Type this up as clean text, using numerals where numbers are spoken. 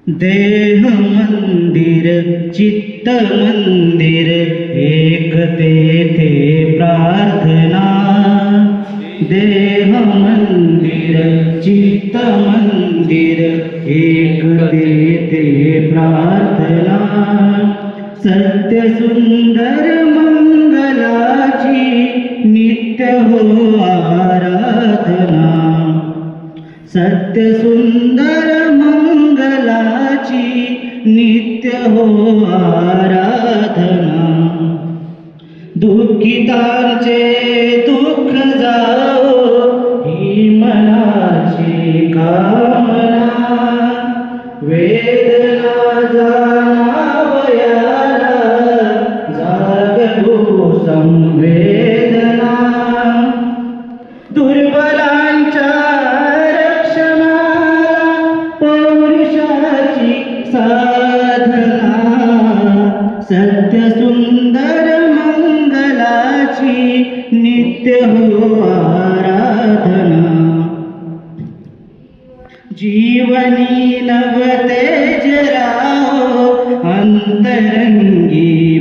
देह मंदिर चित्त मंदिर एक तेथे प्रार्थना। देह मंदिर चित्त मंदिर एक तेथे प्रार्थना। सत्य सुंदर मंगलाची नित्य हो आराधना। सत्य सुंदर मंगलाची नित्य हो आराधना। दुःखितांचे दुःख जाओ ही मनाची कामना। वेदना जाणावयाला जागो संवेदना। दुर्बलांच्या साधना। सत्य सुंदर मंगलाची नित्य हो आराधना। जीवनी नव तेज राहो अंतरंगी